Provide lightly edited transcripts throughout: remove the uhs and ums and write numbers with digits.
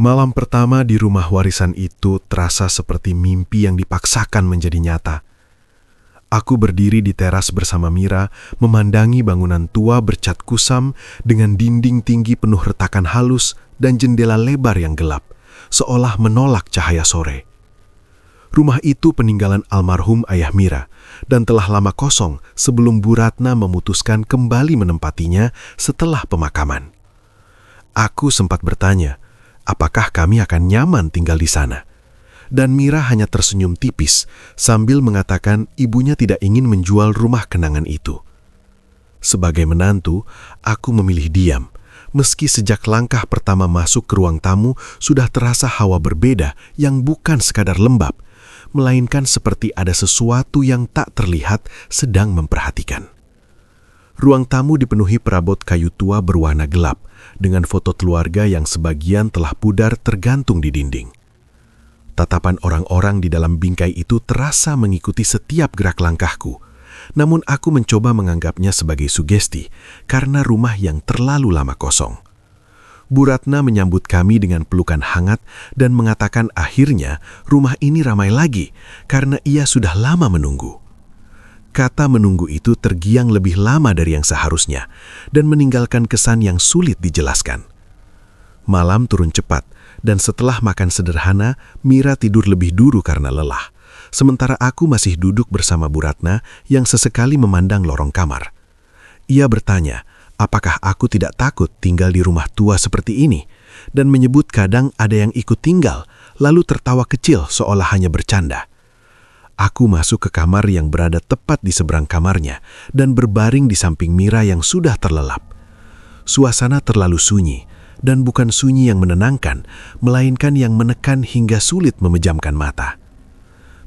Malam pertama di rumah warisan itu terasa seperti mimpi yang dipaksakan menjadi nyata. Aku berdiri di teras bersama Mira, memandangi bangunan tua bercat kusam dengan dinding tinggi penuh retakan halus dan jendela lebar yang gelap, seolah menolak cahaya sore. Rumah itu peninggalan almarhum ayah Mira dan telah lama kosong sebelum Bu Ratna memutuskan kembali menempatinya setelah pemakaman. Aku sempat bertanya, apakah kami akan nyaman tinggal di sana? Dan Mira hanya tersenyum tipis sambil mengatakan ibunya tidak ingin menjual rumah kenangan itu. Sebagai menantu, aku memilih diam, meski sejak langkah pertama masuk ke ruang tamu sudah terasa hawa berbeda yang bukan sekadar lembab, melainkan seperti ada sesuatu yang tak terlihat sedang memperhatikan. Ruang tamu dipenuhi perabot kayu tua berwarna gelap, dengan foto keluarga yang sebagian telah pudar tergantung di dinding. Tatapan orang-orang di dalam bingkai itu terasa mengikuti setiap gerak langkahku, namun aku mencoba menganggapnya sebagai sugesti karena rumah yang terlalu lama kosong. Bu Ratna menyambut kami dengan pelukan hangat dan mengatakan akhirnya rumah ini ramai lagi karena ia sudah lama menunggu. Kata menunggu itu tergiang lebih lama dari yang seharusnya dan meninggalkan kesan yang sulit dijelaskan. Malam turun cepat dan setelah makan sederhana, Mira tidur lebih dulu karena lelah. Sementara aku masih duduk bersama Bu Ratna yang sesekali memandang lorong kamar. Ia bertanya, apakah aku tidak takut tinggal di rumah tua seperti ini? Dan menyebut kadang ada yang ikut tinggal, lalu tertawa kecil seolah hanya bercanda. Aku masuk ke kamar yang berada tepat di seberang kamarnya dan berbaring di samping Mira yang sudah terlelap. Suasana terlalu sunyi, dan bukan sunyi yang menenangkan, melainkan yang menekan hingga sulit memejamkan mata.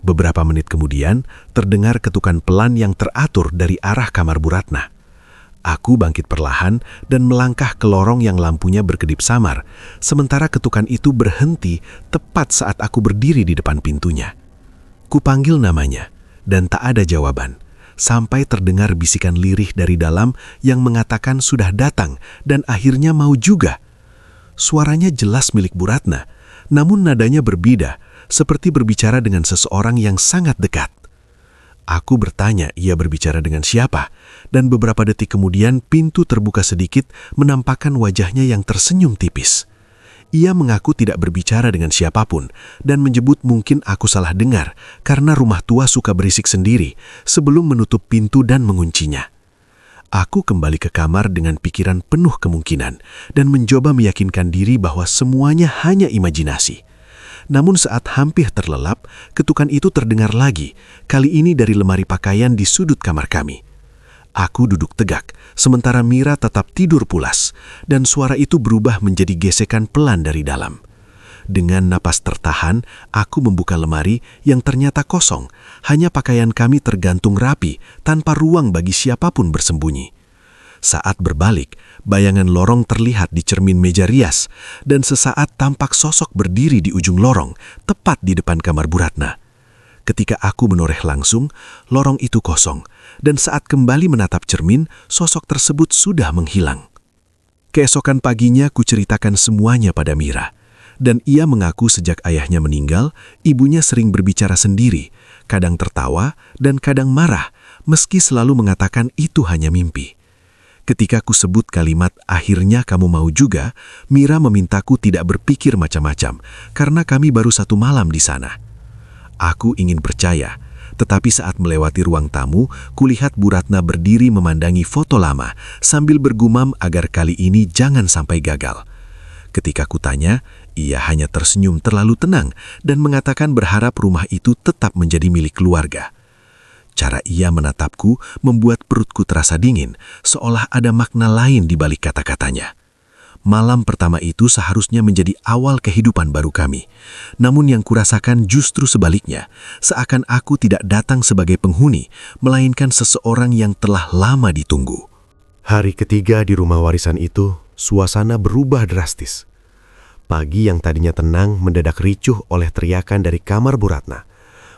Beberapa menit kemudian, terdengar ketukan pelan yang teratur dari arah kamar Bu Ratna. Aku bangkit perlahan dan melangkah ke lorong yang lampunya berkedip samar, sementara ketukan itu berhenti tepat saat aku berdiri di depan pintunya. Kupanggil namanya, dan tak ada jawaban, sampai terdengar bisikan lirih dari dalam yang mengatakan sudah datang dan akhirnya mau juga. Suaranya jelas milik Bu Ratna, namun nadanya berbeda, seperti berbicara dengan seseorang yang sangat dekat. Aku bertanya ia berbicara dengan siapa, dan beberapa detik kemudian pintu terbuka sedikit menampakkan wajahnya yang tersenyum tipis. Ia mengaku tidak berbicara dengan siapapun dan menyebut mungkin aku salah dengar karena rumah tua suka berisik sendiri sebelum menutup pintu dan menguncinya. Aku kembali ke kamar dengan pikiran penuh kemungkinan dan mencoba meyakinkan diri bahwa semuanya hanya imajinasi. Namun saat hampir terlelap, ketukan itu terdengar lagi, kali ini dari lemari pakaian di sudut kamar kami. Aku duduk tegak, sementara Mira tetap tidur pulas, dan suara itu berubah menjadi gesekan pelan dari dalam. Dengan napas tertahan, aku membuka lemari yang ternyata kosong, hanya pakaian kami tergantung rapi, tanpa ruang bagi siapapun bersembunyi. Saat berbalik, bayangan lorong terlihat di cermin meja rias, dan sesaat tampak sosok berdiri di ujung lorong, tepat di depan kamar Bu Ratna. Ketika aku menoreh langsung, lorong itu kosong, dan saat kembali menatap cermin, sosok tersebut sudah menghilang. Keesokan paginya kuceritakan semuanya pada Mira, dan ia mengaku sejak ayahnya meninggal, ibunya sering berbicara sendiri, kadang tertawa dan kadang marah, meski selalu mengatakan itu hanya mimpi. Ketika ku sebut kalimat akhirnya kamu mau juga, Mira memintaku tidak berpikir macam-macam, karena kami baru 1 malam di sana. Aku ingin percaya, tetapi saat melewati ruang tamu, kulihat Bu Ratna berdiri memandangi foto lama sambil bergumam agar kali ini jangan sampai gagal. Ketika kutanya, ia hanya tersenyum terlalu tenang dan mengatakan berharap rumah itu tetap menjadi milik keluarga. Cara ia menatapku membuat perutku terasa dingin, seolah ada makna lain di balik kata-katanya. Malam pertama itu seharusnya menjadi awal kehidupan baru kami. Namun yang kurasakan justru sebaliknya, seakan aku tidak datang sebagai penghuni, melainkan seseorang yang telah lama ditunggu. Hari ketiga di rumah warisan itu, suasana berubah drastis. Pagi yang tadinya tenang mendadak ricuh oleh teriakan dari kamar Bu Ratna.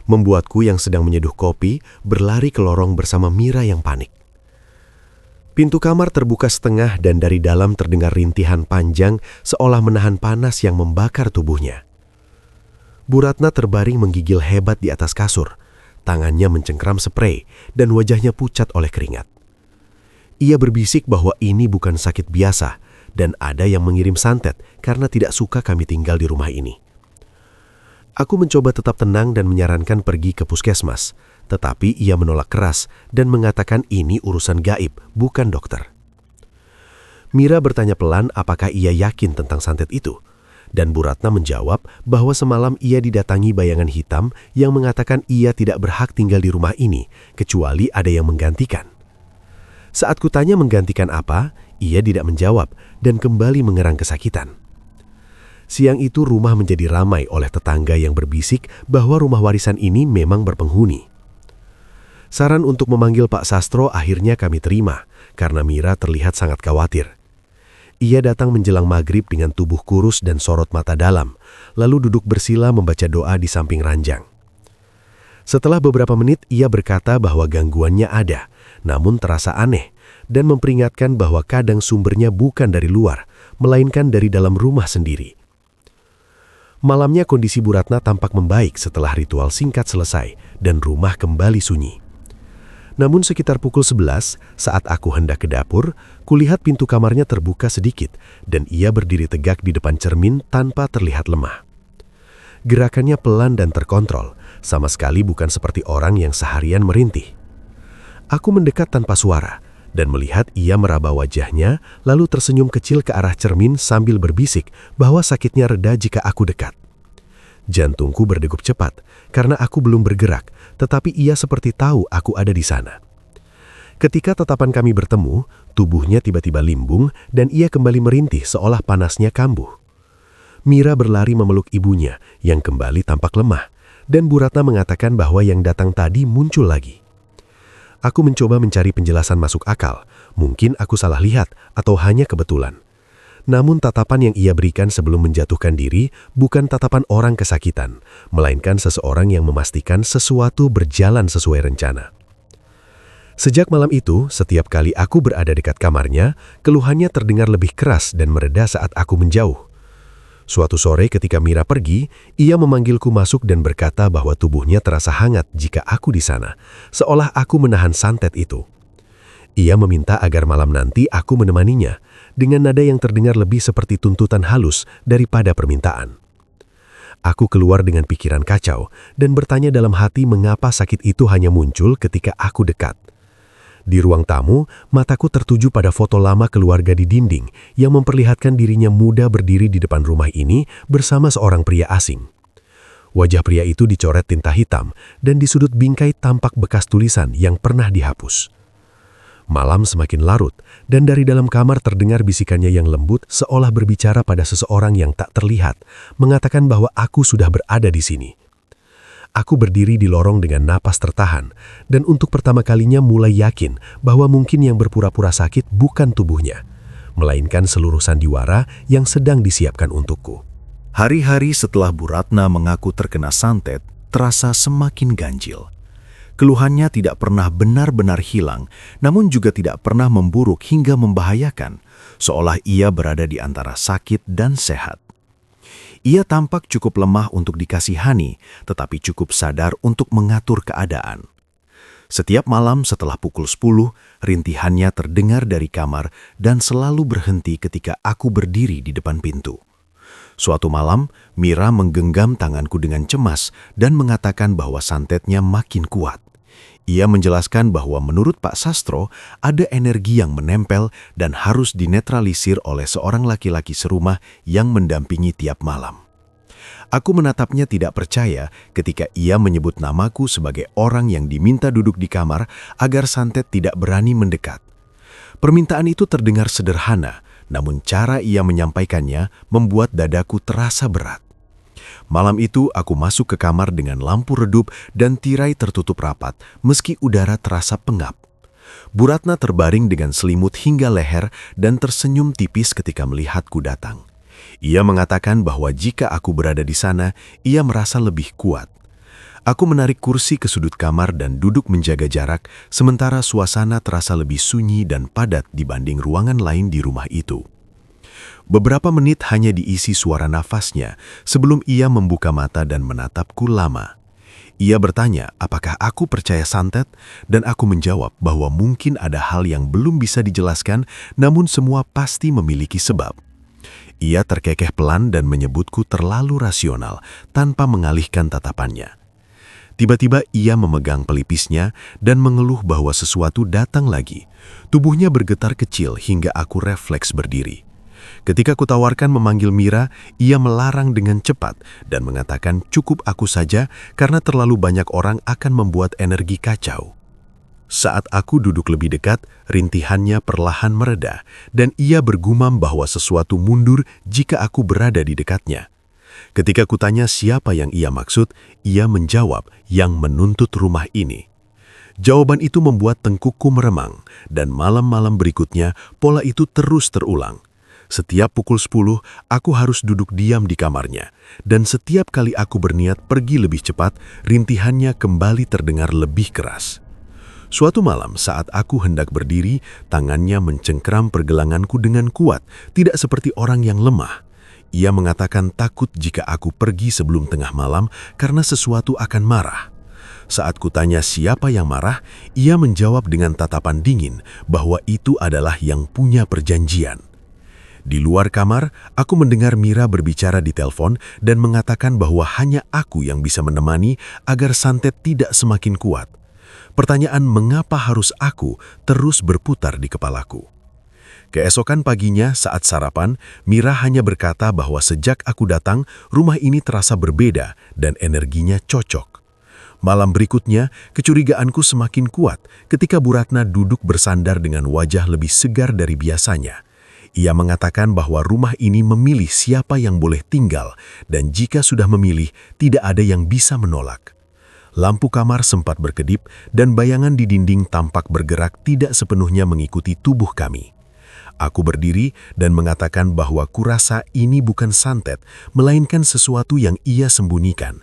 Membuatku yang sedang menyeduh kopi berlari ke lorong bersama Mira yang panik. Pintu kamar terbuka setengah dan dari dalam terdengar rintihan panjang seolah menahan panas yang membakar tubuhnya. Bu Ratna terbaring menggigil hebat di atas kasur. Tangannya mencengkram sprei dan wajahnya pucat oleh keringat. Ia berbisik bahwa ini bukan sakit biasa dan ada yang mengirim santet karena tidak suka kami tinggal di rumah ini. Aku mencoba tetap tenang dan menyarankan pergi ke puskesmas, tetapi ia menolak keras dan mengatakan ini urusan gaib, bukan dokter. Mira bertanya pelan apakah ia yakin tentang santet itu, dan Bu Ratna menjawab bahwa semalam ia didatangi bayangan hitam yang mengatakan ia tidak berhak tinggal di rumah ini, kecuali ada yang menggantikan. Saat kutanya menggantikan apa, ia tidak menjawab dan kembali mengerang kesakitan. Siang itu rumah menjadi ramai oleh tetangga yang berbisik bahwa rumah warisan ini memang berpenghuni. Saran untuk memanggil Pak Sastro akhirnya kami terima, karena Mira terlihat sangat khawatir. Ia datang menjelang maghrib dengan tubuh kurus dan sorot mata dalam, lalu duduk bersila membaca doa di samping ranjang. Setelah beberapa menit, ia berkata bahwa gangguannya ada, namun terasa aneh, dan memperingatkan bahwa kadang sumbernya bukan dari luar, melainkan dari dalam rumah sendiri. Malamnya kondisi Bu Ratna tampak membaik setelah ritual singkat selesai, dan rumah kembali sunyi. Namun sekitar pukul 11, saat aku hendak ke dapur, kulihat pintu kamarnya terbuka sedikit dan ia berdiri tegak di depan cermin tanpa terlihat lemah. Gerakannya pelan dan terkontrol, sama sekali bukan seperti orang yang seharian merintih. Aku mendekat tanpa suara dan melihat ia meraba wajahnya lalu tersenyum kecil ke arah cermin sambil berbisik bahwa sakitnya reda jika aku dekat. Jantungku berdegup cepat karena aku belum bergerak, tetapi ia seperti tahu aku ada di sana. Ketika tatapan kami bertemu, tubuhnya tiba-tiba limbung dan ia kembali merintih seolah panasnya kambuh. Mira berlari memeluk ibunya yang kembali tampak lemah, dan Bu Ratna mengatakan bahwa yang datang tadi muncul lagi. Aku mencoba mencari penjelasan masuk akal, mungkin aku salah lihat atau hanya kebetulan. Namun tatapan yang ia berikan sebelum menjatuhkan diri bukan tatapan orang kesakitan, melainkan seseorang yang memastikan sesuatu berjalan sesuai rencana. Sejak malam itu, setiap kali aku berada dekat kamarnya, keluhannya terdengar lebih keras dan mereda saat aku menjauh. Suatu sore ketika Mira pergi, ia memanggilku masuk dan berkata bahwa tubuhnya terasa hangat jika aku di sana, seolah aku menahan santet itu. Ia meminta agar malam nanti aku menemaninya, dengan nada yang terdengar lebih seperti tuntutan halus daripada permintaan. Aku keluar dengan pikiran kacau dan bertanya dalam hati mengapa sakit itu hanya muncul ketika aku dekat. Di ruang tamu, mataku tertuju pada foto lama keluarga di dinding yang memperlihatkan dirinya muda berdiri di depan rumah ini bersama seorang pria asing. Wajah pria itu dicoret tinta hitam dan di sudut bingkai tampak bekas tulisan yang pernah dihapus. Malam semakin larut, dan dari dalam kamar terdengar bisikannya yang lembut seolah berbicara pada seseorang yang tak terlihat, mengatakan bahwa aku sudah berada di sini. Aku berdiri di lorong dengan napas tertahan, dan untuk pertama kalinya mulai yakin bahwa mungkin yang berpura-pura sakit bukan tubuhnya, melainkan seluruh sandiwara yang sedang disiapkan untukku. Hari-hari setelah Bu Ratna mengaku terkena santet, terasa semakin ganjil. Keluhannya tidak pernah benar-benar hilang, namun juga tidak pernah memburuk hingga membahayakan, seolah ia berada di antara sakit dan sehat. Ia tampak cukup lemah untuk dikasihani, tetapi cukup sadar untuk mengatur keadaan. Setiap malam setelah pukul 10, rintihannya terdengar dari kamar dan selalu berhenti ketika aku berdiri di depan pintu. Suatu malam, Mira menggenggam tanganku dengan cemas dan mengatakan bahwa santetnya makin kuat. Ia menjelaskan bahwa menurut Pak Sastro, ada energi yang menempel dan harus dinetralisir oleh seorang laki-laki serumah yang mendampingi tiap malam. Aku menatapnya tidak percaya ketika ia menyebut namaku sebagai orang yang diminta duduk di kamar agar santet tidak berani mendekat. Permintaan itu terdengar sederhana, namun cara ia menyampaikannya membuat dadaku terasa berat. Malam itu aku masuk ke kamar dengan lampu redup dan tirai tertutup rapat meski udara terasa pengap. Bu Ratna terbaring dengan selimut hingga leher dan tersenyum tipis ketika melihatku datang. Ia mengatakan bahwa jika aku berada di sana, ia merasa lebih kuat. Aku menarik kursi ke sudut kamar dan duduk menjaga jarak, sementara suasana terasa lebih sunyi dan padat dibanding ruangan lain di rumah itu. Beberapa menit hanya diisi suara nafasnya sebelum ia membuka mata dan menatapku lama. Ia bertanya apakah aku percaya santet, dan aku menjawab bahwa mungkin ada hal yang belum bisa dijelaskan, namun semua pasti memiliki sebab. Ia terkekeh pelan dan menyebutku terlalu rasional tanpa mengalihkan tatapannya. Tiba-tiba ia memegang pelipisnya dan mengeluh bahwa sesuatu datang lagi. Tubuhnya bergetar kecil hingga aku refleks berdiri. Ketika kutawarkan memanggil Mira, ia melarang dengan cepat dan mengatakan cukup aku saja karena terlalu banyak orang akan membuat energi kacau. Saat aku duduk lebih dekat, rintihannya perlahan mereda dan ia bergumam bahwa sesuatu mundur jika aku berada di dekatnya. Ketika kutanya siapa yang ia maksud, ia menjawab yang menuntut rumah ini. Jawaban itu membuat tengkukku meremang, dan malam-malam berikutnya pola itu terus terulang. Setiap pukul 10, aku harus duduk diam di kamarnya, dan setiap kali aku berniat pergi lebih cepat, rintihannya kembali terdengar lebih keras. Suatu malam saat aku hendak berdiri, tangannya mencengkeram pergelanganku dengan kuat, tidak seperti orang yang lemah. Ia mengatakan takut jika aku pergi sebelum tengah malam karena sesuatu akan marah. Saat kutanya siapa yang marah, ia menjawab dengan tatapan dingin bahwa itu adalah yang punya perjanjian. Di luar kamar, aku mendengar Mira berbicara di telepon dan mengatakan bahwa hanya aku yang bisa menemani agar santet tidak semakin kuat. Pertanyaan mengapa harus aku terus berputar di kepalaku. Keesokan paginya saat sarapan, Mira hanya berkata bahwa sejak aku datang, rumah ini terasa berbeda dan energinya cocok. Malam berikutnya, kecurigaanku semakin kuat ketika Bu Ratna duduk bersandar dengan wajah lebih segar dari biasanya. Ia mengatakan bahwa rumah ini memilih siapa yang boleh tinggal, dan jika sudah memilih, tidak ada yang bisa menolak. Lampu kamar sempat berkedip, dan bayangan di dinding tampak bergerak tidak sepenuhnya mengikuti tubuh kami. Aku berdiri dan mengatakan bahwa kurasa ini bukan santet, melainkan sesuatu yang ia sembunyikan.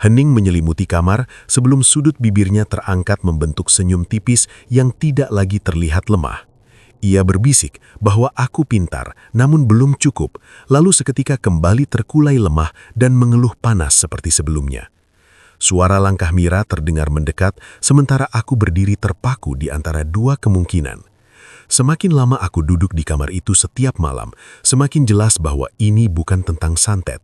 Hening menyelimuti kamar sebelum sudut bibirnya terangkat membentuk senyum tipis yang tidak lagi terlihat lemah. Ia berbisik bahwa aku pintar, namun belum cukup, lalu seketika kembali terkulai lemah dan mengeluh panas seperti sebelumnya. Suara langkah Mira terdengar mendekat, sementara aku berdiri terpaku di antara dua kemungkinan. Semakin lama aku duduk di kamar itu setiap malam, semakin jelas bahwa ini bukan tentang santet.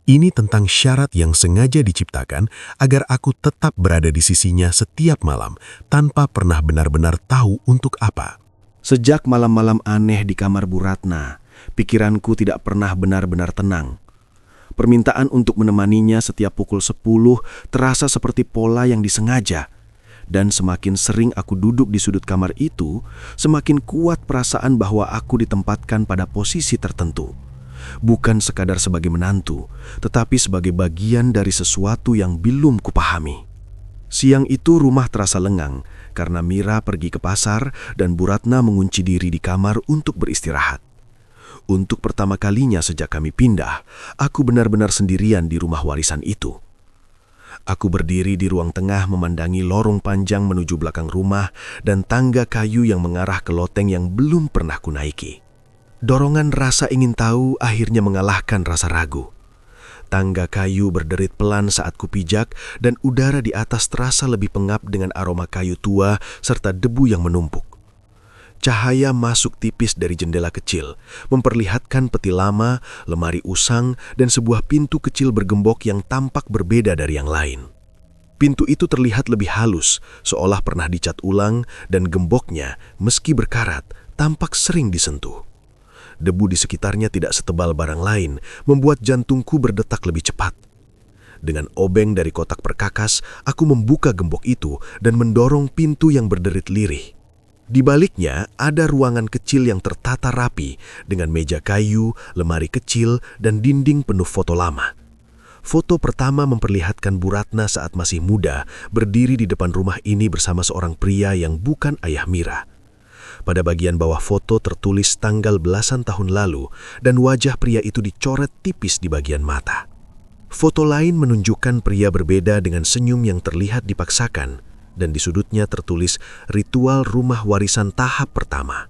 Ini tentang syarat yang sengaja diciptakan agar aku tetap berada di sisinya setiap malam, tanpa pernah benar-benar tahu untuk apa. Sejak malam-malam aneh di kamar Bu Ratna, pikiranku tidak pernah benar-benar tenang. Permintaan untuk menemaninya setiap pukul 10 terasa seperti pola yang disengaja. Dan semakin sering aku duduk di sudut kamar itu, semakin kuat perasaan bahwa aku ditempatkan pada posisi tertentu. Bukan sekadar sebagai menantu, tetapi sebagai bagian dari sesuatu yang belum kupahami. Siang itu rumah terasa lengang karena Mira pergi ke pasar dan Bu Ratna mengunci diri di kamar untuk beristirahat. Untuk pertama kalinya sejak kami pindah, aku benar-benar sendirian di rumah warisan itu. Aku berdiri di ruang tengah memandangi lorong panjang menuju belakang rumah dan tangga kayu yang mengarah ke loteng yang belum pernah kunaiki. Dorongan rasa ingin tahu akhirnya mengalahkan rasa ragu. Tangga kayu berderit pelan saat kupijak dan udara di atas terasa lebih pengap dengan aroma kayu tua serta debu yang menumpuk. Cahaya masuk tipis dari jendela kecil, memperlihatkan peti lama, lemari usang, dan sebuah pintu kecil bergembok yang tampak berbeda dari yang lain. Pintu itu terlihat lebih halus, seolah pernah dicat ulang, dan gemboknya, meski berkarat, tampak sering disentuh. Debu di sekitarnya tidak setebal barang lain, membuat jantungku berdetak lebih cepat. Dengan obeng dari kotak perkakas, aku membuka gembok itu dan mendorong pintu yang berderit lirih. Di baliknya ada ruangan kecil yang tertata rapi dengan meja kayu, lemari kecil, dan dinding penuh foto lama. Foto pertama memperlihatkan Bu Ratna saat masih muda berdiri di depan rumah ini bersama seorang pria yang bukan ayah Mira. Pada bagian bawah foto tertulis tanggal belasan tahun lalu dan wajah pria itu dicoret tipis di bagian mata. Foto lain menunjukkan pria berbeda dengan senyum yang terlihat dipaksakan, dan di sudutnya tertulis ritual rumah warisan tahap pertama.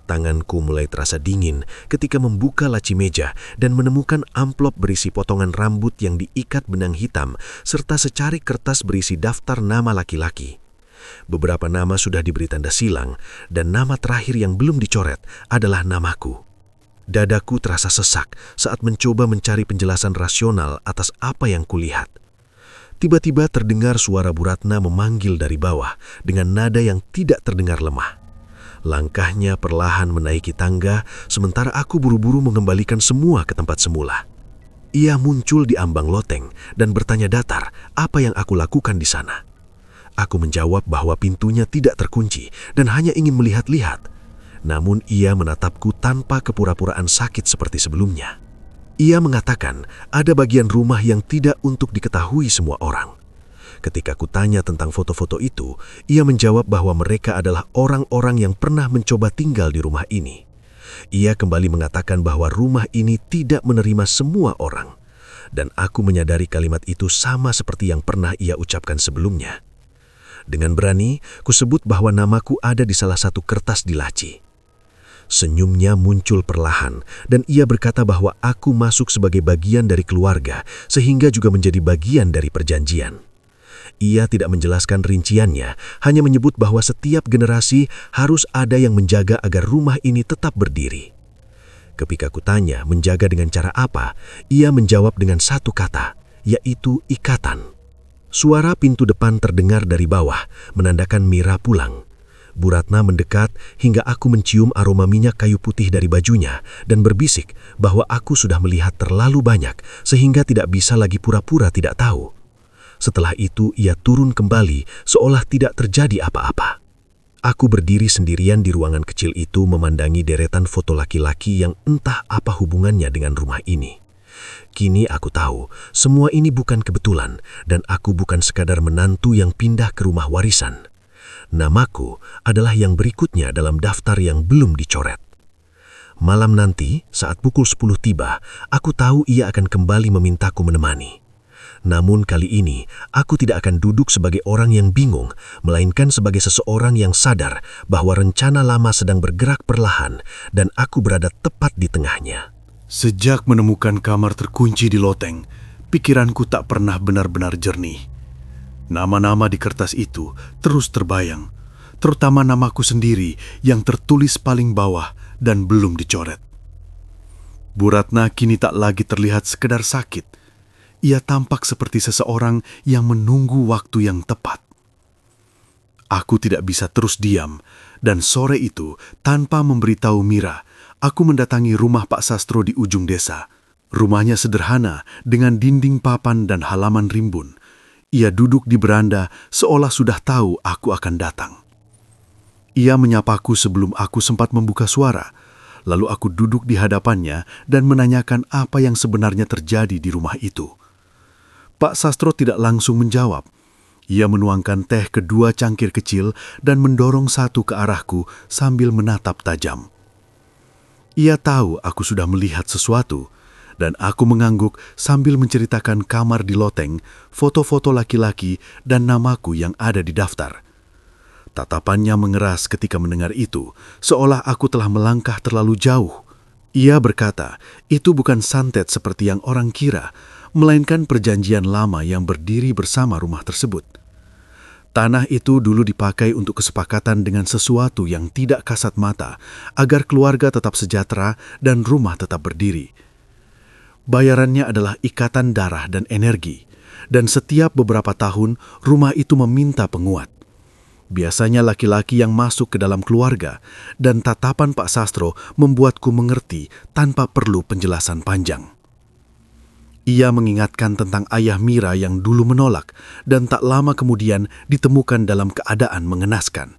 Tanganku mulai terasa dingin ketika membuka laci meja dan menemukan amplop berisi potongan rambut yang diikat benang hitam serta secari kertas berisi daftar nama laki-laki. Beberapa nama sudah diberi tanda silang dan nama terakhir yang belum dicoret adalah namaku. Dadaku terasa sesak saat mencoba mencari penjelasan rasional atas apa yang kulihat. Tiba-tiba terdengar suara Bu Ratna memanggil dari bawah dengan nada yang tidak terdengar lemah. Langkahnya perlahan menaiki tangga, sementara aku buru-buru mengembalikan semua ke tempat semula. Ia muncul di ambang loteng dan bertanya datar apa yang aku lakukan di sana. Aku menjawab bahwa pintunya tidak terkunci dan hanya ingin melihat-lihat. Namun ia menatapku tanpa kepura-puraan sakit seperti sebelumnya. Ia mengatakan ada bagian rumah yang tidak untuk diketahui semua orang. Ketika kutanya tentang foto-foto itu, ia menjawab bahwa mereka adalah orang-orang yang pernah mencoba tinggal di rumah ini. Ia kembali mengatakan bahwa rumah ini tidak menerima semua orang. Dan aku menyadari kalimat itu sama seperti yang pernah ia ucapkan sebelumnya. Dengan berani, kusebut bahwa namaku ada di salah satu kertas di laci. Senyumnya muncul perlahan, dan ia berkata bahwa aku masuk sebagai bagian dari keluarga, sehingga juga menjadi bagian dari perjanjian. Ia tidak menjelaskan rinciannya, hanya menyebut bahwa setiap generasi harus ada yang menjaga agar rumah ini tetap berdiri. Ketika kutanya menjaga dengan cara apa, ia menjawab dengan satu kata, yaitu ikatan. Suara pintu depan terdengar dari bawah, menandakan Mira pulang. Bu Ratna mendekat hingga aku mencium aroma minyak kayu putih dari bajunya dan berbisik bahwa aku sudah melihat terlalu banyak sehingga tidak bisa lagi pura-pura tidak tahu. Setelah itu ia turun kembali seolah tidak terjadi apa-apa. Aku berdiri sendirian di ruangan kecil itu memandangi deretan foto laki-laki yang entah apa hubungannya dengan rumah ini. Kini aku tahu semua ini bukan kebetulan dan aku bukan sekadar menantu yang pindah ke rumah warisan. Namaku adalah yang berikutnya dalam daftar yang belum dicoret. Malam nanti, saat pukul 10 tiba, aku tahu ia akan kembali memintaku menemani. Namun kali ini, aku tidak akan duduk sebagai orang yang bingung, melainkan sebagai seseorang yang sadar bahwa rencana lama sedang bergerak perlahan dan aku berada tepat di tengahnya. Sejak menemukan kamar terkunci di loteng, pikiranku tak pernah benar-benar jernih. Nama-nama di kertas itu terus terbayang, terutama namaku sendiri yang tertulis paling bawah dan belum dicoret. Bu Ratna kini tak lagi terlihat sekedar sakit. Ia tampak seperti seseorang yang menunggu waktu yang tepat. Aku tidak bisa terus diam, dan sore itu, tanpa memberitahu Mira, aku mendatangi rumah Pak Sastro di ujung desa. Rumahnya sederhana, dengan dinding papan dan halaman rimbun. Ia duduk di beranda seolah sudah tahu aku akan datang. Ia menyapaku sebelum aku sempat membuka suara, lalu aku duduk di hadapannya dan menanyakan apa yang sebenarnya terjadi di rumah itu. Pak Sastro tidak langsung menjawab. Ia menuangkan teh ke 2 cangkir kecil dan mendorong satu ke arahku sambil menatap tajam. Ia tahu aku sudah melihat sesuatu, dan aku mengangguk sambil menceritakan kamar di loteng, foto-foto laki-laki, dan namaku yang ada di daftar. Tatapannya mengeras ketika mendengar itu, seolah aku telah melangkah terlalu jauh. Ia berkata, itu bukan santet seperti yang orang kira, melainkan perjanjian lama yang berdiri bersama rumah tersebut. Tanah itu dulu dipakai untuk kesepakatan dengan sesuatu yang tidak kasat mata, agar keluarga tetap sejahtera dan rumah tetap berdiri. Bayarannya adalah ikatan darah dan energi, dan setiap beberapa tahun rumah itu meminta penguat. Biasanya laki-laki yang masuk ke dalam keluarga, dan tatapan Pak Sastro membuatku mengerti tanpa perlu penjelasan panjang. Ia mengingatkan tentang ayah Mira yang dulu menolak dan tak lama kemudian ditemukan dalam keadaan mengenaskan.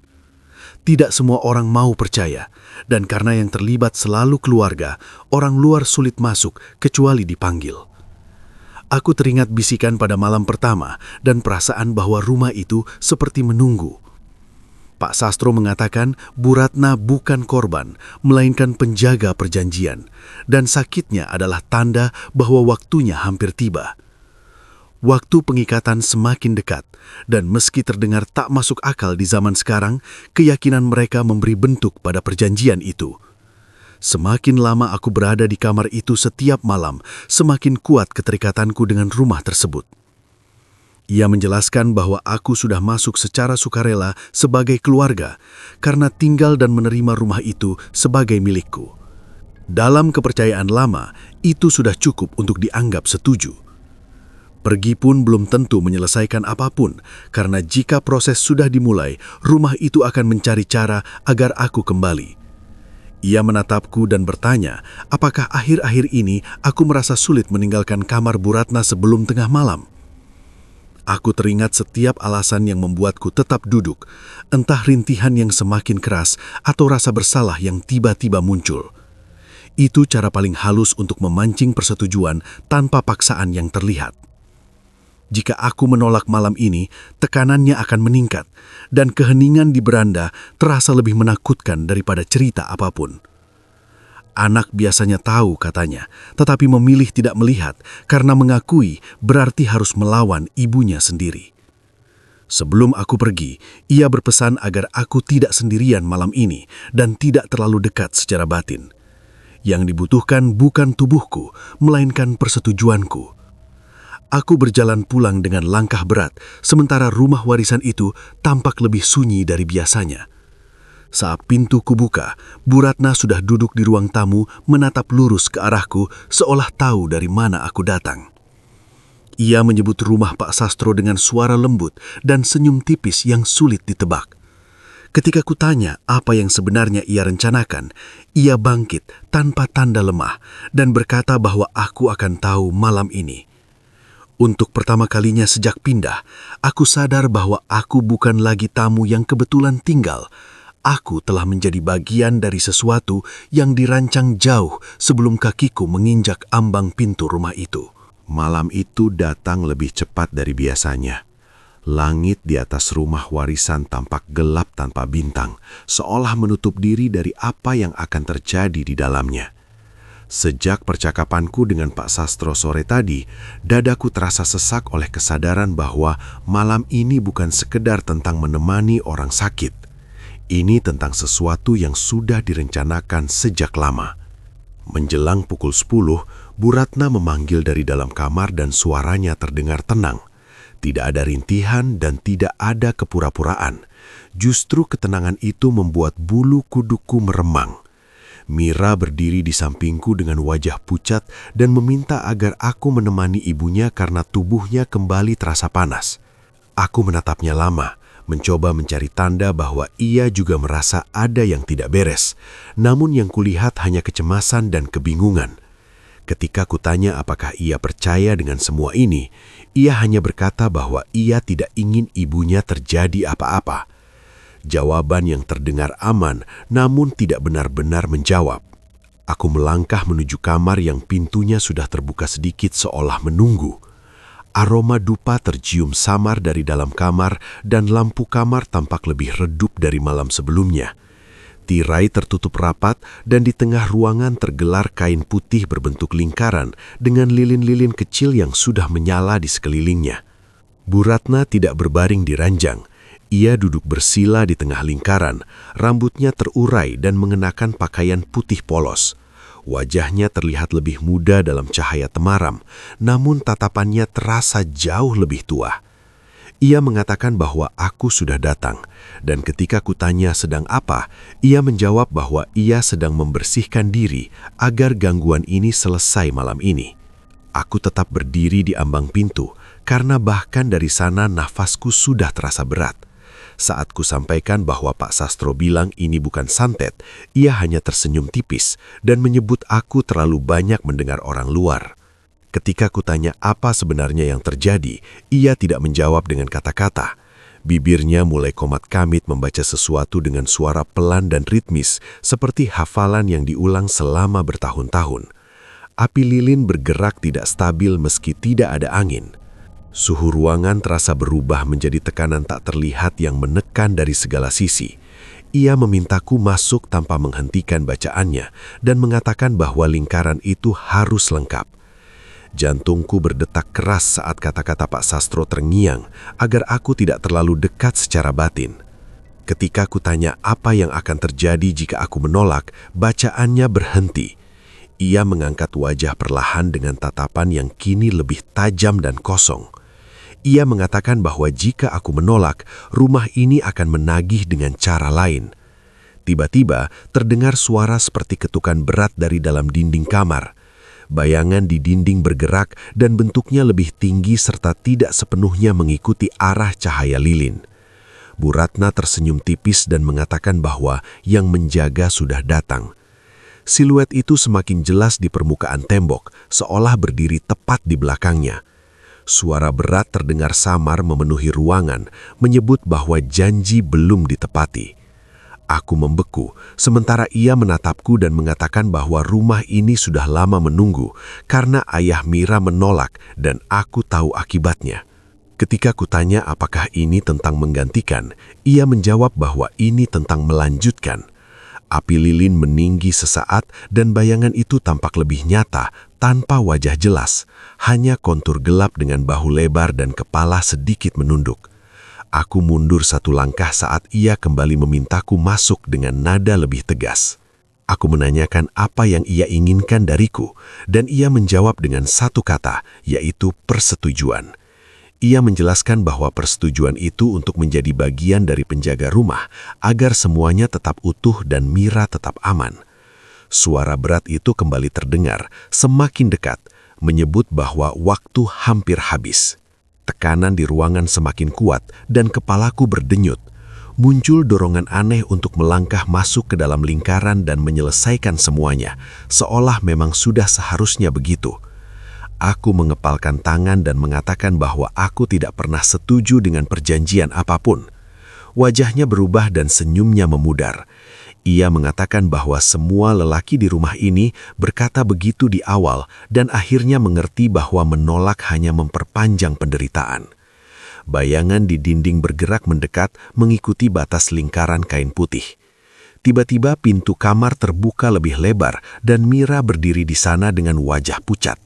Tidak semua orang mau percaya, dan karena yang terlibat selalu keluarga, orang luar sulit masuk kecuali dipanggil. Aku teringat bisikan pada malam pertama dan perasaan bahwa rumah itu seperti menunggu. Pak Sastro mengatakan Bu Ratna bukan korban, melainkan penjaga perjanjian, dan sakitnya adalah tanda bahwa waktunya hampir tiba. Waktu pengikatan semakin dekat, dan meski terdengar tak masuk akal di zaman sekarang, keyakinan mereka memberi bentuk pada perjanjian itu. Semakin lama aku berada di kamar itu setiap malam, semakin kuat keterikatanku dengan rumah tersebut. Ia menjelaskan bahwa aku sudah masuk secara sukarela sebagai keluarga karena tinggal dan menerima rumah itu sebagai milikku. Dalam kepercayaan lama, itu sudah cukup untuk dianggap setuju. Pergi pun belum tentu menyelesaikan apapun, karena jika proses sudah dimulai, rumah itu akan mencari cara agar aku kembali. Ia menatapku dan bertanya, apakah akhir-akhir ini aku merasa sulit meninggalkan kamar Bu Ratna sebelum tengah malam? Aku teringat setiap alasan yang membuatku tetap duduk, entah rintihan yang semakin keras atau rasa bersalah yang tiba-tiba muncul. Itu cara paling halus untuk memancing persetujuan tanpa paksaan yang terlihat. Jika aku menolak malam ini, tekanannya akan meningkat, dan keheningan di beranda terasa lebih menakutkan daripada cerita apapun. Anak biasanya tahu katanya, tetapi memilih tidak melihat karena mengakui berarti harus melawan ibunya sendiri. Sebelum aku pergi, ia berpesan agar aku tidak sendirian malam ini dan tidak terlalu dekat secara batin. Yang dibutuhkan bukan tubuhku, melainkan persetujuanku. Aku berjalan pulang dengan langkah berat, sementara rumah warisan itu tampak lebih sunyi dari biasanya. Saat pintu kubuka, Bu Ratna sudah duduk di ruang tamu menatap lurus ke arahku seolah tahu dari mana aku datang. Ia menyebut rumah Pak Sastro dengan suara lembut dan senyum tipis yang sulit ditebak. Ketika kutanya apa yang sebenarnya ia rencanakan, ia bangkit tanpa tanda lemah dan berkata bahwa aku akan tahu malam ini. Untuk pertama kalinya sejak pindah, aku sadar bahwa aku bukan lagi tamu yang kebetulan tinggal. Aku telah menjadi bagian dari sesuatu yang dirancang jauh sebelum kakiku menginjak ambang pintu rumah itu. Malam itu datang lebih cepat dari biasanya. Langit di atas rumah warisan tampak gelap tanpa bintang, seolah menutup diri dari apa yang akan terjadi di dalamnya. Sejak percakapanku dengan Pak Sastro sore tadi, dadaku terasa sesak oleh kesadaran bahwa malam ini bukan sekedar tentang menemani orang sakit. Ini tentang sesuatu yang sudah direncanakan sejak lama. Menjelang pukul 10, Bu Ratna memanggil dari dalam kamar dan suaranya terdengar tenang. Tidak ada rintihan dan tidak ada kepura-puraan. Justru ketenangan itu membuat bulu kuduku meremang. Mira berdiri di sampingku dengan wajah pucat dan meminta agar aku menemani ibunya karena tubuhnya kembali terasa panas. Aku menatapnya lama, mencoba mencari tanda bahwa ia juga merasa ada yang tidak beres, namun yang kulihat hanya kecemasan dan kebingungan. Ketika kutanya apakah ia percaya dengan semua ini, ia hanya berkata bahwa ia tidak ingin ibunya terjadi apa-apa. Jawaban yang terdengar aman, namun tidak benar-benar menjawab. Aku melangkah menuju kamar yang pintunya sudah terbuka sedikit seolah menunggu. Aroma dupa tercium samar dari dalam kamar dan lampu kamar tampak lebih redup dari malam sebelumnya. Tirai tertutup rapat dan di tengah ruangan tergelar kain putih berbentuk lingkaran dengan lilin-lilin kecil yang sudah menyala di sekelilingnya. Bu Ratna tidak berbaring di ranjang. Ia duduk bersila di tengah lingkaran, rambutnya terurai dan mengenakan pakaian putih polos. Wajahnya terlihat lebih muda dalam cahaya temaram, namun tatapannya terasa jauh lebih tua. Ia mengatakan bahwa aku sudah datang, dan ketika kutanya sedang apa, ia menjawab bahwa ia sedang membersihkan diri agar gangguan ini selesai malam ini. Aku tetap berdiri di ambang pintu, karena bahkan dari sana nafasku sudah terasa berat. Saat ku sampaikan bahwa Pak Sastro bilang ini bukan santet, ia hanya tersenyum tipis dan menyebut aku terlalu banyak mendengar orang luar. Ketika kutanya apa sebenarnya yang terjadi, ia tidak menjawab dengan kata-kata. Bibirnya mulai komat-kamit membaca sesuatu dengan suara pelan dan ritmis, seperti hafalan yang diulang selama bertahun-tahun. Api lilin bergerak tidak stabil meski tidak ada angin. Suhu ruangan terasa berubah menjadi tekanan tak terlihat yang menekan dari segala sisi. Ia memintaku masuk tanpa menghentikan bacaannya dan mengatakan bahwa lingkaran itu harus lengkap. Jantungku berdetak keras saat kata-kata Pak Sastro terngiang agar aku tidak terlalu dekat secara batin. Ketika kutanya apa yang akan terjadi jika aku menolak, bacaannya berhenti. Ia mengangkat wajah perlahan dengan tatapan yang kini lebih tajam dan kosong. Ia mengatakan bahwa jika aku menolak, rumah ini akan menagih dengan cara lain. Tiba-tiba terdengar suara seperti ketukan berat dari dalam dinding kamar. Bayangan di dinding bergerak dan bentuknya lebih tinggi serta tidak sepenuhnya mengikuti arah cahaya lilin. Bu Ratna tersenyum tipis dan mengatakan bahwa yang menjaga sudah datang. Siluet itu semakin jelas di permukaan tembok, seolah berdiri tepat di belakangnya. Suara berat terdengar samar memenuhi ruangan, menyebut bahwa janji belum ditepati. Aku membeku, sementara ia menatapku dan mengatakan bahwa rumah ini sudah lama menunggu karena ayah Mira menolak dan aku tahu akibatnya. Ketika kutanya apakah ini tentang menggantikan, ia menjawab bahwa ini tentang melanjutkan. Api lilin meninggi sesaat dan bayangan itu tampak lebih nyata tanpa wajah jelas, hanya kontur gelap dengan bahu lebar dan kepala sedikit menunduk. Aku mundur satu langkah saat ia kembali memintaku masuk dengan nada lebih tegas. Aku menanyakan apa yang ia inginkan dariku, dan ia menjawab dengan satu kata, yaitu persetujuan. Ia menjelaskan bahwa persetujuan itu untuk menjadi bagian dari penjaga rumah, agar semuanya tetap utuh dan Mira tetap aman. Suara berat itu kembali terdengar, semakin dekat, menyebut bahwa waktu hampir habis. Tekanan di ruangan semakin kuat dan kepalaku berdenyut. Muncul dorongan aneh untuk melangkah masuk ke dalam lingkaran dan menyelesaikan semuanya, seolah memang sudah seharusnya begitu. Aku mengepalkan tangan dan mengatakan bahwa aku tidak pernah setuju dengan perjanjian apapun. Wajahnya berubah dan senyumnya memudar. Ia mengatakan bahwa semua lelaki di rumah ini berkata begitu di awal dan akhirnya mengerti bahwa menolak hanya memperpanjang penderitaan. Bayangan di dinding bergerak mendekat mengikuti batas lingkaran kain putih. Tiba-tiba pintu kamar terbuka lebih lebar dan Mira berdiri di sana dengan wajah pucat.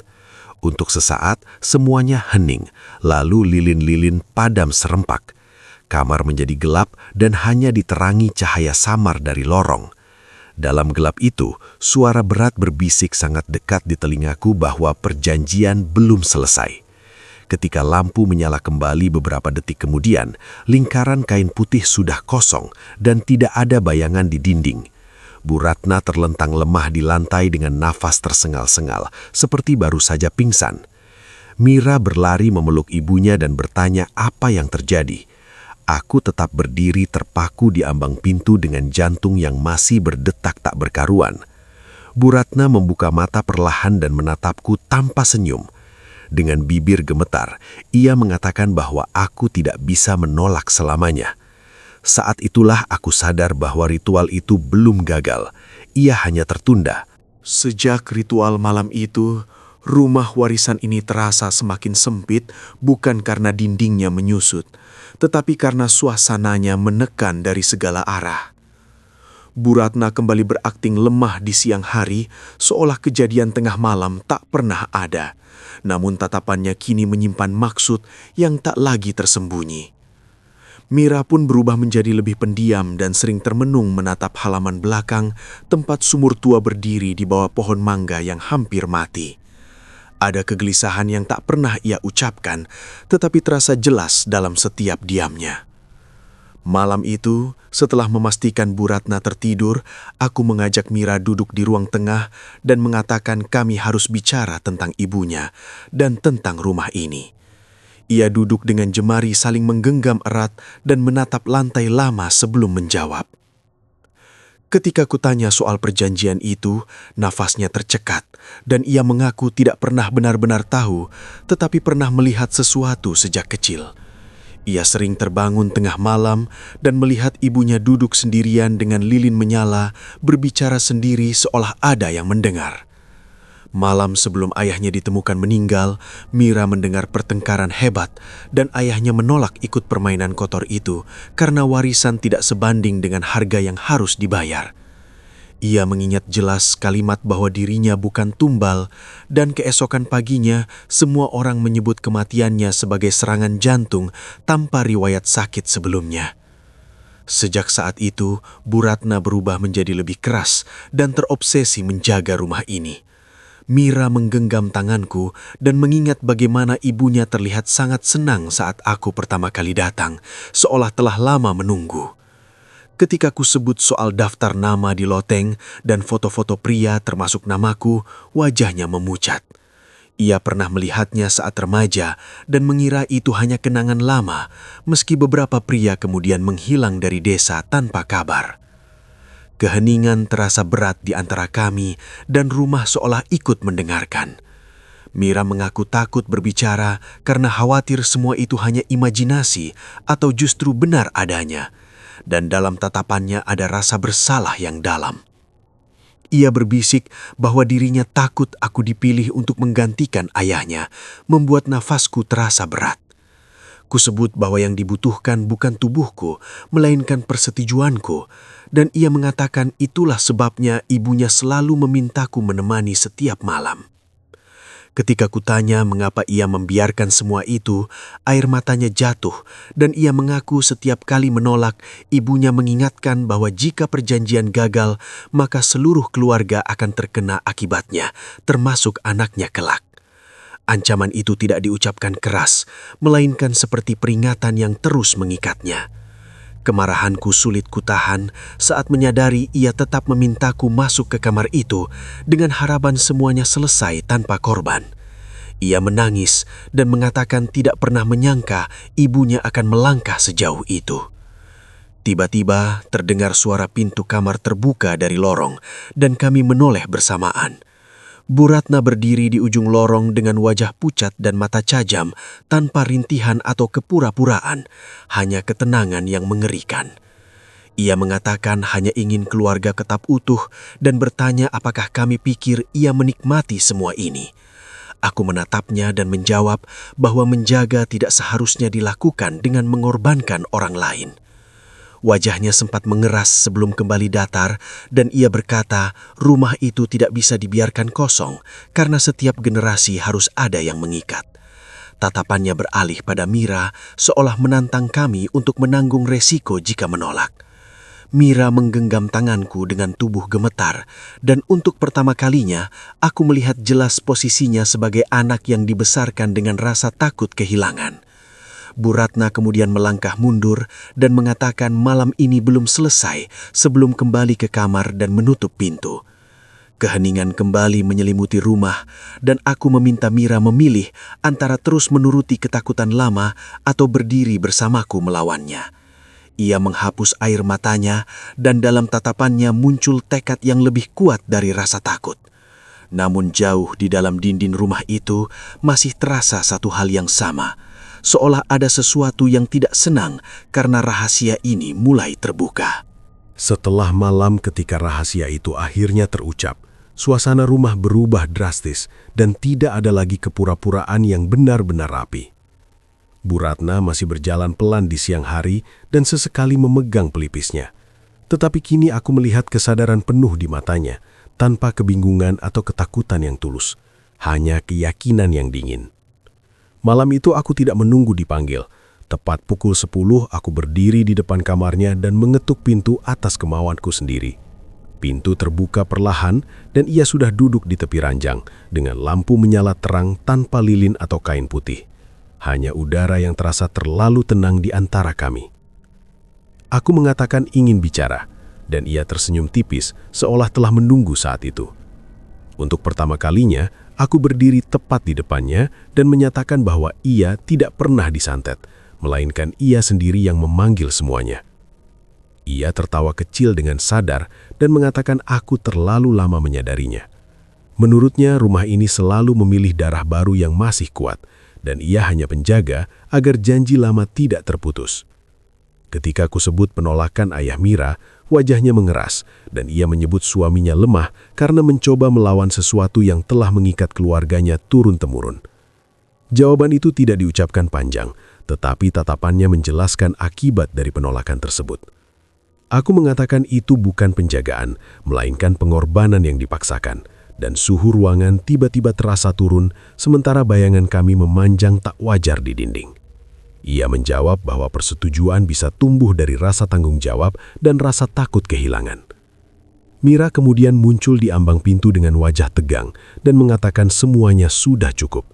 Untuk sesaat, semuanya hening, lalu lilin-lilin padam serempak. Kamar menjadi gelap dan hanya diterangi cahaya samar dari lorong. Dalam gelap itu, suara berat berbisik sangat dekat di telingaku bahwa perjanjian belum selesai. Ketika lampu menyala kembali beberapa detik kemudian, lingkaran kain putih sudah kosong dan tidak ada bayangan di dinding. Bu Ratna terlentang lemah di lantai dengan nafas tersengal-sengal, seperti baru saja pingsan. Mira berlari memeluk ibunya dan bertanya apa yang terjadi. Aku tetap berdiri terpaku di ambang pintu dengan jantung yang masih berdetak tak berkaruan. Bu Ratna membuka mata perlahan dan menatapku tanpa senyum. Dengan bibir gemetar, ia mengatakan bahwa aku tidak bisa menolak selamanya. Saat itulah aku sadar bahwa ritual itu belum gagal. Ia hanya tertunda. Sejak ritual malam itu, rumah warisan ini terasa semakin sempit bukan karena dindingnya menyusut, tetapi karena suasananya menekan dari segala arah. Bu Ratna kembali berakting lemah di siang hari, seolah kejadian tengah malam tak pernah ada. Namun tatapannya kini menyimpan maksud yang tak lagi tersembunyi. Mira pun berubah menjadi lebih pendiam dan sering termenung menatap halaman belakang tempat sumur tua berdiri di bawah pohon mangga yang hampir mati. Ada kegelisahan yang tak pernah ia ucapkan, tetapi terasa jelas dalam setiap diamnya. Malam itu, setelah memastikan Bu Ratna tertidur, aku mengajak Mira duduk di ruang tengah dan mengatakan kami harus bicara tentang ibunya dan tentang rumah ini. Ia duduk dengan jemari saling menggenggam erat dan menatap lantai lama sebelum menjawab. Ketika kutanya soal perjanjian itu, nafasnya tercekat dan ia mengaku tidak pernah benar-benar tahu, tetapi pernah melihat sesuatu sejak kecil. Ia sering terbangun tengah malam dan melihat ibunya duduk sendirian dengan lilin menyala, berbicara sendiri seolah ada yang mendengar. Malam sebelum ayahnya ditemukan meninggal, Mira mendengar pertengkaran hebat dan ayahnya menolak ikut permainan kotor itu karena warisan tidak sebanding dengan harga yang harus dibayar. Ia mengingat jelas kalimat bahwa dirinya bukan tumbal dan keesokan paginya semua orang menyebut kematiannya sebagai serangan jantung tanpa riwayat sakit sebelumnya. Sejak saat itu, Bu Ratna berubah menjadi lebih keras dan terobsesi menjaga rumah ini. Mira menggenggam tanganku dan mengingat bagaimana ibunya terlihat sangat senang saat aku pertama kali datang, seolah telah lama menunggu. Ketika ku sebut soal daftar nama di loteng dan foto-foto pria termasuk namaku, wajahnya memucat. Ia pernah melihatnya saat remaja dan mengira itu hanya kenangan lama, meski beberapa pria kemudian menghilang dari desa tanpa kabar. Keheningan terasa berat di antara kami dan rumah seolah ikut mendengarkan. Mira mengaku takut berbicara karena khawatir semua itu hanya imajinasi atau justru benar adanya, dan dalam tatapannya ada rasa bersalah yang dalam. Ia berbisik bahwa dirinya takut aku dipilih untuk menggantikan ayahnya, membuat nafasku terasa berat. Kusebut bahwa yang dibutuhkan bukan tubuhku, melainkan persetujuanku, dan ia mengatakan itulah sebabnya ibunya selalu memintaku menemani setiap malam. Ketika kutanya mengapa ia membiarkan semua itu, air matanya jatuh dan ia mengaku setiap kali menolak, ibunya mengingatkan bahwa jika perjanjian gagal, maka seluruh keluarga akan terkena akibatnya, termasuk anaknya kelak. Ancaman itu tidak diucapkan keras, melainkan seperti peringatan yang terus mengikatnya. Kemarahanku sulit kutahan saat menyadari ia tetap memintaku masuk ke kamar itu dengan harapan semuanya selesai tanpa korban. Ia menangis dan mengatakan tidak pernah menyangka ibunya akan melangkah sejauh itu. Tiba-tiba terdengar suara pintu kamar terbuka dari lorong dan kami menoleh bersamaan. Bu Ratna berdiri di ujung lorong dengan wajah pucat dan mata tajam, tanpa rintihan atau kepura-puraan, hanya ketenangan yang mengerikan. Ia mengatakan hanya ingin keluarga tetap utuh dan bertanya apakah kami pikir ia menikmati semua ini. Aku menatapnya dan menjawab bahwa menjaga tidak seharusnya dilakukan dengan mengorbankan orang lain. Wajahnya sempat mengeras sebelum kembali datar dan ia berkata rumah itu tidak bisa dibiarkan kosong karena setiap generasi harus ada yang mengikat. Tatapannya beralih pada Mira seolah menantang kami untuk menanggung resiko jika menolak. Mira menggenggam tanganku dengan tubuh gemetar dan untuk pertama kalinya aku melihat jelas posisinya sebagai anak yang dibesarkan dengan rasa takut kehilangan. Bu Ratna kemudian melangkah mundur dan mengatakan malam ini belum selesai sebelum kembali ke kamar dan menutup pintu. Keheningan kembali menyelimuti rumah dan aku meminta Mira memilih antara terus menuruti ketakutan lama atau berdiri bersamaku melawannya. Ia menghapus air matanya dan dalam tatapannya muncul tekad yang lebih kuat dari rasa takut. Namun jauh di dalam dinding rumah itu masih terasa satu hal yang sama. Seolah ada sesuatu yang tidak senang karena rahasia ini mulai terbuka. Setelah malam ketika rahasia itu akhirnya terucap, suasana rumah berubah drastis dan tidak ada lagi kepura-puraan yang benar-benar rapi. Bu Ratna masih berjalan pelan di siang hari dan sesekali memegang pelipisnya. Tetapi kini aku melihat kesadaran penuh di matanya, tanpa kebingungan atau ketakutan yang tulus, hanya keyakinan yang dingin. Malam itu aku tidak menunggu dipanggil. Tepat pukul 10 aku berdiri di depan kamarnya dan mengetuk pintu atas kemauanku sendiri. Pintu terbuka perlahan dan ia sudah duduk di tepi ranjang dengan lampu menyala terang tanpa lilin atau kain putih. Hanya udara yang terasa terlalu tenang di antara kami. Aku mengatakan ingin bicara dan ia tersenyum tipis seolah telah menunggu saat itu. Untuk pertama kalinya, aku berdiri tepat di depannya dan menyatakan bahwa ia tidak pernah disantet, melainkan ia sendiri yang memanggil semuanya. Ia tertawa kecil dengan sadar dan mengatakan aku terlalu lama menyadarinya. Menurutnya rumah ini selalu memilih darah baru yang masih kuat, dan ia hanya penjaga agar janji lama tidak terputus. Ketika aku sebut penolakan ayah Mira, wajahnya mengeras, dan ia menyebut suaminya lemah karena mencoba melawan sesuatu yang telah mengikat keluarganya turun-temurun. Jawaban itu tidak diucapkan panjang, tetapi tatapannya menjelaskan akibat dari penolakan tersebut. Aku mengatakan itu bukan penjagaan, melainkan pengorbanan yang dipaksakan, dan suhu ruangan tiba-tiba terasa turun, sementara bayangan kami memanjang tak wajar di dinding. Ia menjawab bahwa persetujuan bisa tumbuh dari rasa tanggung jawab dan rasa takut kehilangan. Mira kemudian muncul di ambang pintu dengan wajah tegang dan mengatakan semuanya sudah cukup.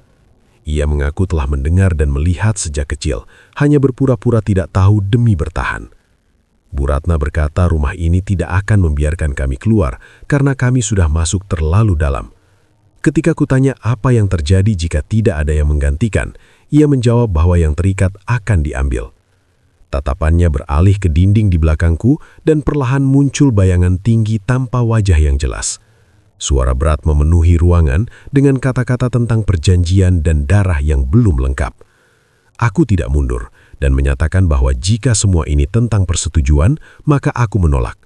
Ia mengaku telah mendengar dan melihat sejak kecil, hanya berpura-pura tidak tahu demi bertahan. Bu Ratna berkata rumah ini tidak akan membiarkan kami keluar karena kami sudah masuk terlalu dalam. Ketika kutanya apa yang terjadi jika tidak ada yang menggantikan, ia menjawab bahwa yang terikat akan diambil. Tatapannya beralih ke dinding di belakangku dan perlahan muncul bayangan tinggi tanpa wajah yang jelas. Suara berat memenuhi ruangan dengan kata-kata tentang perjanjian dan darah yang belum lengkap. Aku tidak mundur dan menyatakan bahwa jika semua ini tentang persetujuan, maka aku menolak.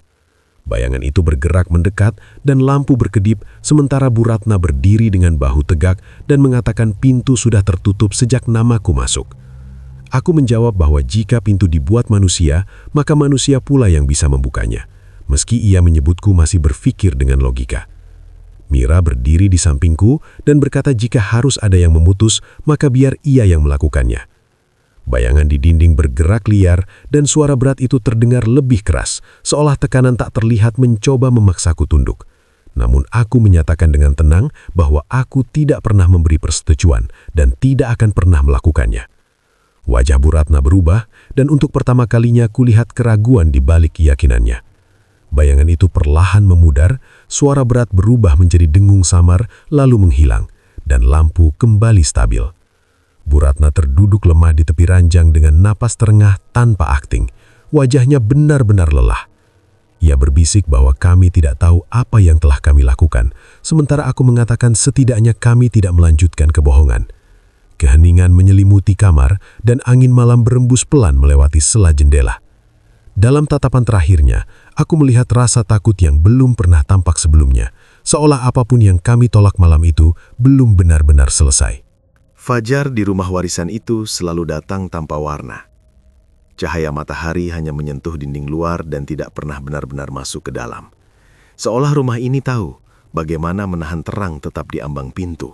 Bayangan itu bergerak mendekat dan lampu berkedip sementara Bu Ratna berdiri dengan bahu tegak dan mengatakan pintu sudah tertutup sejak namaku masuk. Aku menjawab bahwa jika pintu dibuat manusia, maka manusia pula yang bisa membukanya, meski ia menyebutku masih berpikir dengan logika. Mira berdiri di sampingku dan berkata jika harus ada yang memutus, maka biar ia yang melakukannya. Bayangan di dinding bergerak liar dan suara berat itu terdengar lebih keras, seolah tekanan tak terlihat mencoba memaksaku tunduk. Namun aku menyatakan dengan tenang bahwa aku tidak pernah memberi persetujuan dan tidak akan pernah melakukannya. Wajah Bu Ratna berubah dan untuk pertama kalinya kulihat keraguan di balik keyakinannya. Bayangan itu perlahan memudar, suara berat berubah menjadi dengung samar lalu menghilang, dan lampu kembali stabil. Bu Ratna terduduk lemah di tepi ranjang dengan napas terengah tanpa akting. Wajahnya benar-benar lelah. Ia berbisik bahwa kami tidak tahu apa yang telah kami lakukan, sementara aku mengatakan setidaknya kami tidak melanjutkan kebohongan. Keheningan menyelimuti kamar dan angin malam berembus pelan melewati sela jendela. Dalam tatapan terakhirnya, aku melihat rasa takut yang belum pernah tampak sebelumnya, seolah apapun yang kami tolak malam itu belum benar-benar selesai. Fajar di rumah warisan itu selalu datang tanpa warna. Cahaya matahari hanya menyentuh dinding luar dan tidak pernah benar-benar masuk ke dalam. Seolah rumah ini tahu bagaimana menahan terang tetap di ambang pintu.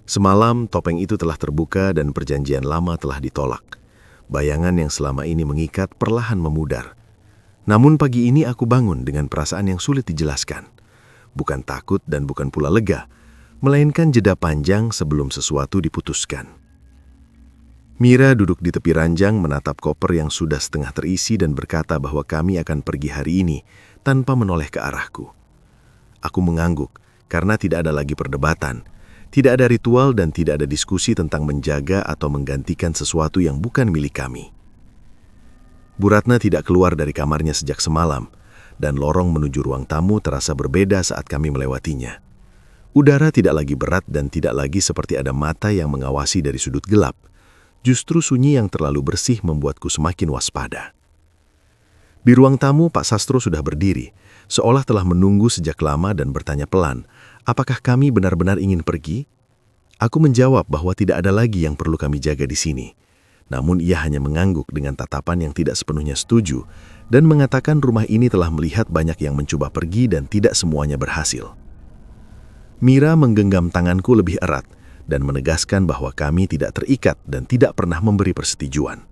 Semalam topeng itu telah terbuka dan perjanjian lama telah ditolak. Bayangan yang selama ini mengikat perlahan memudar. Namun pagi ini aku bangun dengan perasaan yang sulit dijelaskan. Bukan takut dan bukan pula lega, melainkan jeda panjang sebelum sesuatu diputuskan. Mira duduk di tepi ranjang menatap koper yang sudah setengah terisi dan berkata bahwa kami akan pergi hari ini tanpa menoleh ke arahku. Aku mengangguk karena tidak ada lagi perdebatan, tidak ada ritual dan tidak ada diskusi tentang menjaga atau menggantikan sesuatu yang bukan milik kami. Bu Ratna tidak keluar dari kamarnya sejak semalam, dan lorong menuju ruang tamu terasa berbeda saat kami melewatinya. Udara tidak lagi berat dan tidak lagi seperti ada mata yang mengawasi dari sudut gelap. Justru sunyi yang terlalu bersih membuatku semakin waspada. Di ruang tamu, Pak Sastro sudah berdiri, seolah telah menunggu sejak lama dan bertanya pelan, apakah kami benar-benar ingin pergi? Aku menjawab bahwa tidak ada lagi yang perlu kami jaga di sini. Namun ia hanya mengangguk dengan tatapan yang tidak sepenuhnya setuju dan mengatakan rumah ini telah melihat banyak yang mencoba pergi dan tidak semuanya berhasil. Mira menggenggam tanganku lebih erat dan menegaskan bahwa kami tidak terikat dan tidak pernah memberi persetujuan.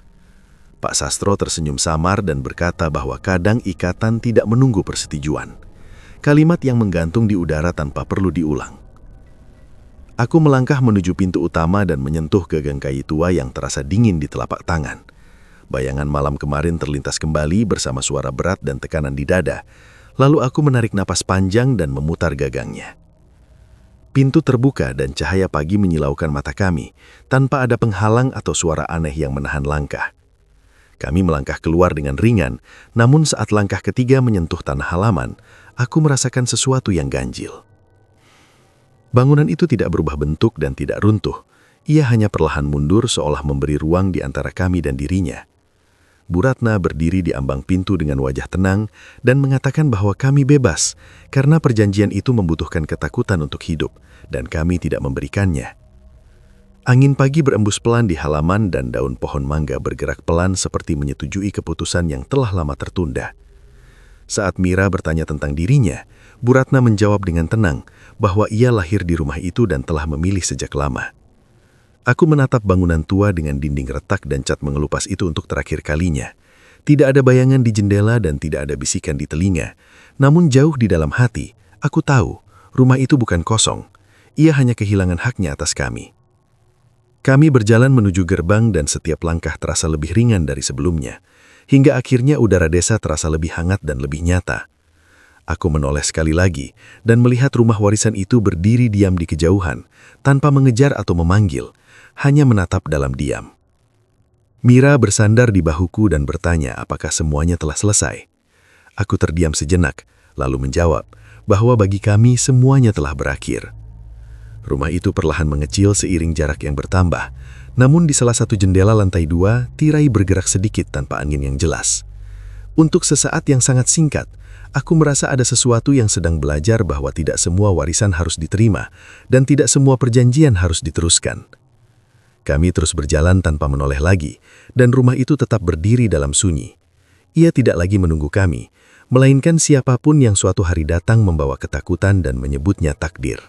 Pak Sastro tersenyum samar dan berkata bahwa kadang ikatan tidak menunggu persetujuan. Kalimat yang menggantung di udara tanpa perlu diulang. Aku melangkah menuju pintu utama dan menyentuh gagang kayu tua yang terasa dingin di telapak tangan. Bayangan malam kemarin terlintas kembali bersama suara berat dan tekanan di dada. Lalu aku menarik napas panjang dan memutar gagangnya. Pintu terbuka dan cahaya pagi menyilaukan mata kami, tanpa ada penghalang atau suara aneh yang menahan langkah. Kami melangkah keluar dengan ringan, namun saat langkah ketiga menyentuh tanah halaman, aku merasakan sesuatu yang ganjil. Bangunan itu tidak berubah bentuk dan tidak runtuh. Ia hanya perlahan mundur seolah memberi ruang di antara kami dan dirinya. Bu Ratna berdiri di ambang pintu dengan wajah tenang dan mengatakan bahwa kami bebas karena perjanjian itu membutuhkan ketakutan untuk hidup dan kami tidak memberikannya. Angin pagi berembus pelan di halaman dan daun pohon mangga bergerak pelan seperti menyetujui keputusan yang telah lama tertunda. Saat Mira bertanya tentang dirinya, Bu Ratna menjawab dengan tenang bahwa ia lahir di rumah itu dan telah memilih sejak lama. Aku menatap bangunan tua dengan dinding retak dan cat mengelupas itu untuk terakhir kalinya. Tidak ada bayangan di jendela dan tidak ada bisikan di telinga. Namun jauh di dalam hati, aku tahu rumah itu bukan kosong. Ia hanya kehilangan haknya atas kami. Kami berjalan menuju gerbang dan setiap langkah terasa lebih ringan dari sebelumnya. Hingga akhirnya udara desa terasa lebih hangat dan lebih nyata. Aku menoleh sekali lagi dan melihat rumah warisan itu berdiri diam di kejauhan, tanpa mengejar atau memanggil, hanya menatap dalam diam. Mira bersandar di bahuku dan bertanya apakah semuanya telah selesai. Aku terdiam sejenak, lalu menjawab bahwa bagi kami semuanya telah berakhir. Rumah itu perlahan mengecil seiring jarak yang bertambah, namun di salah satu jendela lantai 2, tirai bergerak sedikit tanpa angin yang jelas. Untuk sesaat yang sangat singkat, aku merasa ada sesuatu yang sedang belajar bahwa tidak semua warisan harus diterima dan tidak semua perjanjian harus diteruskan. Kami terus berjalan tanpa menoleh lagi, dan rumah itu tetap berdiri dalam sunyi. Ia tidak lagi menunggu kami, melainkan siapapun yang suatu hari datang membawa ketakutan dan menyebutnya takdir.